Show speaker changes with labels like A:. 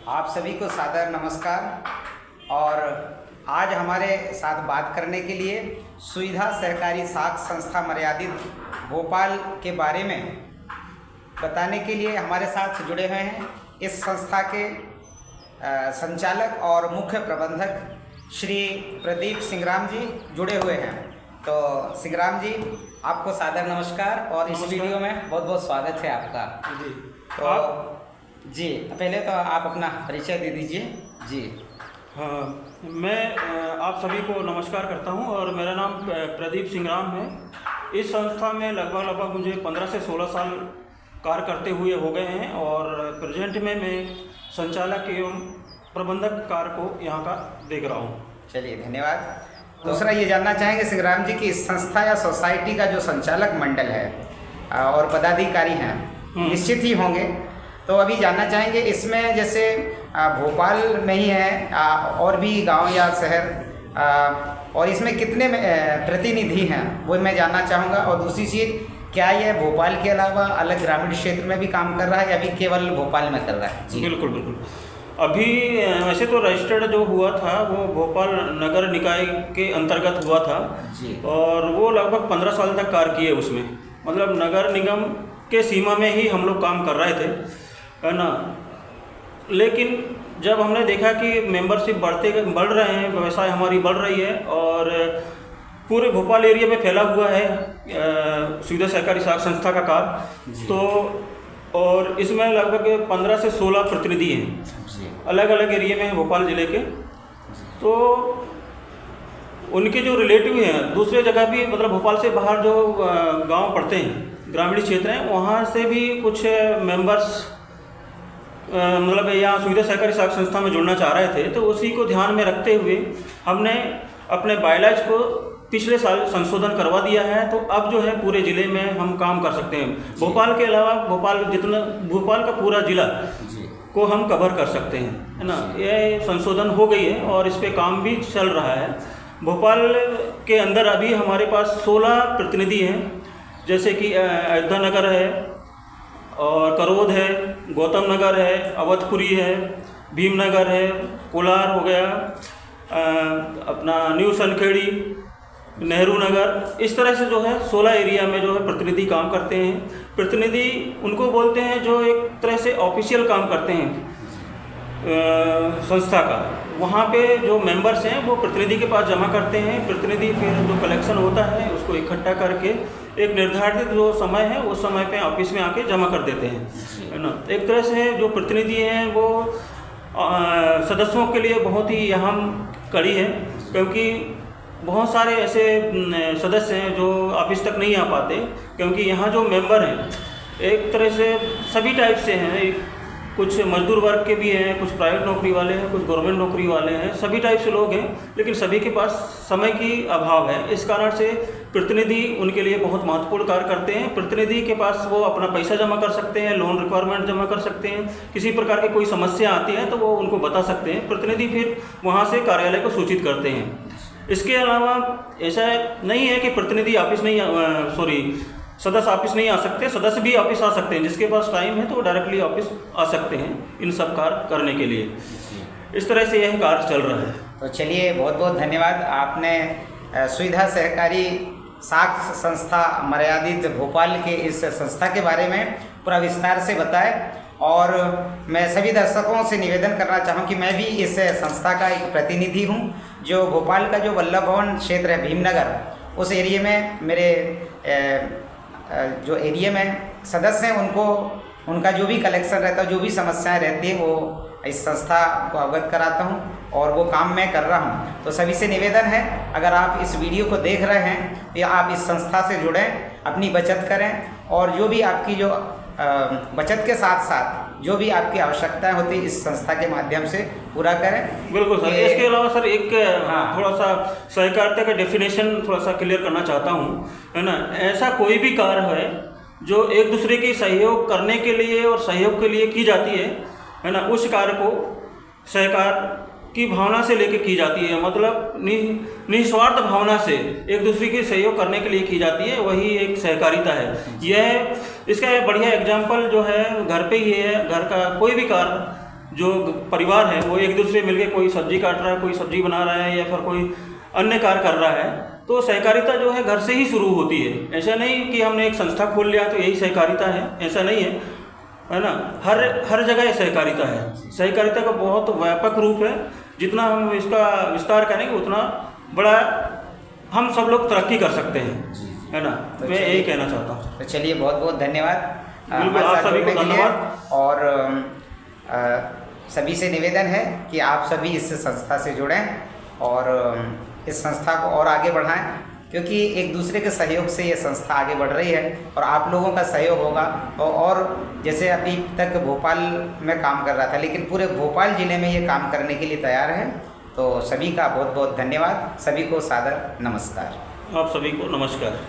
A: आप सभी को सादर नमस्कार। और आज हमारे साथ बात करने के लिए सुविधा सहकारी साख संस्था मर्यादित भोपाल के बारे में बताने के लिए हमारे साथ जुड़े हुए हैं इस संस्था के संचालक और मुख्य प्रबंधक श्री प्रदीप सिंगराम जी जुड़े हुए हैं। तो सिंगराम जी, आपको सादर नमस्कार और इस वीडियो में बहुत बहुत स्वागत है आपका।
B: जी
A: तो जी, पहले तो आप अपना परिचय दे दीजिए। जी
B: हाँ, मैं आप सभी को नमस्कार करता हूं और मेरा नाम प्रदीप सिंगराम है। इस संस्था में लगभग मुझे 15 से 16 साल कार्य करते हुए हो गए हैं और प्रेजेंट में मैं संचालक एवं प्रबंधक कार्य को यहाँ का देख रहा हूँ।
A: चलिए, धन्यवाद। दूसरा ये जानना चाहेंगे सिंगराम जी कि इस संस्था या सोसाइटी का जो संचालक मंडल है और पदाधिकारी हैं निश्चित ही होंगे, तो अभी जानना चाहेंगे इसमें जैसे भोपाल में ही है और भी गांव या शहर, और इसमें कितने प्रतिनिधि हैं वो मैं जानना चाहूँगा। और दूसरी चीज़, क्या यह भोपाल के अलावा अलग ग्रामीण क्षेत्र में भी काम कर रहा है या अभी केवल भोपाल में कर रहा है? जी
B: बिल्कुल। अभी वैसे तो रजिस्टर्ड जो हुआ था वो भोपाल नगर निकाय के अंतर्गत हुआ था
A: जी, और
B: वो लगभग 15 साल तक कार्य किए उसमें, मतलब नगर निगम के सीमा में ही हम लोग काम कर रहे थे, है ना। लेकिन जब हमने देखा कि मेंबरशिप बढ़ रहे हैं, व्यवसाय हमारी बढ़ रही है और पूरे भोपाल एरिया में फैला हुआ है सुविधा सहकारी साख संस्था का कार्य, तो और इसमें लगभग 15 से 16 प्रतिनिधि हैं अलग अलग एरिया में, भोपाल ज़िले के। तो उनके जो रिलेटिव हैं दूसरे जगह भी, मतलब भोपाल से बाहर जो गांव पड़ते हैं, ग्रामीण क्षेत्र हैं, वहाँ से भी कुछ मेंबर्स मतलब यहाँ सुविधा सहकारी साख संस्था में जुड़ना चाह रहे थे। तो उसी को ध्यान में रखते हुए हमने अपने बायलॉज को पिछले साल संशोधन करवा दिया है। तो अब जो है पूरे ज़िले में हम काम कर सकते हैं। भोपाल के अलावा भोपाल का पूरा ज़िला को हम कवर कर सकते हैं, है ना। ये संशोधन हो गई है और इस पे काम भी चल रहा है। भोपाल के अंदर अभी हमारे पास 16 प्रतिनिधि हैं, जैसे कि अयोध्या नगर है और करोद है, गौतम नगर है, अवधपुरी है, भीमनगर है, कोलार हो गया, अपना न्यू सनखेड़ी, नेहरू नगर, इस तरह से जो है 16 एरिया में जो है प्रतिनिधि काम करते हैं। प्रतिनिधि उनको बोलते हैं जो एक तरह से ऑफिशियल काम करते हैं संस्था का। वहाँ पे जो मेंबर्स हैं वो प्रतिनिधि के पास जमा करते हैं। प्रतिनिधि फिर जो कलेक्शन होता है उसको इकट्ठा करके एक निर्धारित जो समय है उस समय पे ऑफिस में आके जमा कर देते हैं, है ना। एक तरह से जो प्रतिनिधि हैं वो सदस्यों के लिए बहुत ही अहम कड़ी है, क्योंकि बहुत सारे ऐसे सदस्य हैं जो ऑफिस तक नहीं आ पाते, क्योंकि यहाँ जो मेंबर हैं एक तरह से सभी टाइप से हैं। कुछ मजदूर वर्ग के भी हैं, कुछ प्राइवेट नौकरी वाले हैं, कुछ गवर्नमेंट नौकरी वाले हैं, सभी टाइप से लोग हैं, लेकिन सभी के पास समय की अभाव है। इस कारण से प्रतिनिधि उनके लिए बहुत महत्वपूर्ण कार्य करते हैं। प्रतिनिधि के पास वो अपना पैसा जमा कर सकते हैं, लोन रिक्वायरमेंट जमा कर सकते हैं, किसी प्रकार की कोई समस्या आती है तो वो उनको बता सकते हैं। प्रतिनिधि फिर वहाँ से कार्यालय को सूचित करते हैं। इसके अलावा ऐसा नहीं है कि प्रतिनिधि सदस्य ऑफिस नहीं आ सकते, सदस्य भी ऑफिस आ सकते हैं। जिसके पास टाइम है तो वो डायरेक्टली ऑफिस आ सकते हैं इन सब कार्य करने के लिए। इस तरह से यह कार्य चल रहा है।
A: तो चलिए, बहुत बहुत धन्यवाद। आपने सुविधा सहकारी साख संस्था मर्यादित भोपाल के इस संस्था के बारे में पूरा विस्तार से बताया। और मैं सभी दर्शकों से निवेदन करना चाहूँ कि मैं भी इस संस्था का एक प्रतिनिधि हूँ, जो भोपाल का जो वल्लभ भवन क्षेत्र है भीमनगर, उस एरिया में मेरे जो एरिया में सदस्य हैं उनको उनका जो भी कलेक्शन रहता है, जो भी समस्याएं रहती हैं, वो इस संस्था को अवगत कराता हूं और वो काम मैं कर रहा हूं। तो सभी से निवेदन है, अगर आप इस वीडियो को देख रहे हैं तो आप इस संस्था से जुड़ें, अपनी बचत करें और जो भी आपकी जो बचत के साथ साथ जो भी आपकी आवश्यकताएं होती है इस संस्था के माध्यम से पूरा करें।
B: बिल्कुल सर। इसके अलावा सर एक थोड़ा सा सहकारिता का डेफिनेशन थोड़ा सा क्लियर करना चाहता हूँ, है ना। ऐसा कोई भी कार्य है जो एक दूसरे की सहयोग करने के लिए और सहयोग के लिए की जाती है ना, उस कार्य को सहकार की भावना से लेकर की जाती है, मतलब निस्वार्थ भावना से एक दूसरे के सहयोग करने के लिए की जाती है, वही एक सहकारिता है। यह इसका एक बढ़िया एग्जाम्पल जो है घर पे ही है। घर का कोई भी कार्य जो परिवार है वो एक दूसरे मिलके कोई सब्जी काट रहा है, कोई सब्जी बना रहा है या फिर कोई अन्य कार्य कर रहा है, तो सहकारिता जो है घर से ही शुरू होती है। ऐसा नहीं कि हमने एक संस्था खोल लिया तो यही सहकारिता है, ऐसा नहीं है ना। हर जगह ये सहकारिता है। सहकारिता का बहुत व्यापक रूप है, जितना हम इसका विस्तार करेंगे उतना बड़ा हम सब लोग तरक्की कर सकते हैं, है ना। तो मैं यही कहना चाहता हूँ।
A: तो चलिए, बहुत बहुत धन्यवाद।
B: बिल्कुल, आप सभी को धन्यवाद।
A: और सभी से निवेदन है कि आप सभी इस संस्था से जुड़ें और इस संस्था को और आगे बढ़ाएं, क्योंकि एक दूसरे के सहयोग से ये संस्था आगे बढ़ रही है और आप लोगों का सहयोग होगा। और जैसे अभी तक भोपाल में काम कर रहा था, लेकिन पूरे भोपाल ज़िले में ये काम करने के लिए तैयार है। तो सभी का बहुत बहुत धन्यवाद। सभी को सादर नमस्कार।
B: आप सभी को नमस्कार।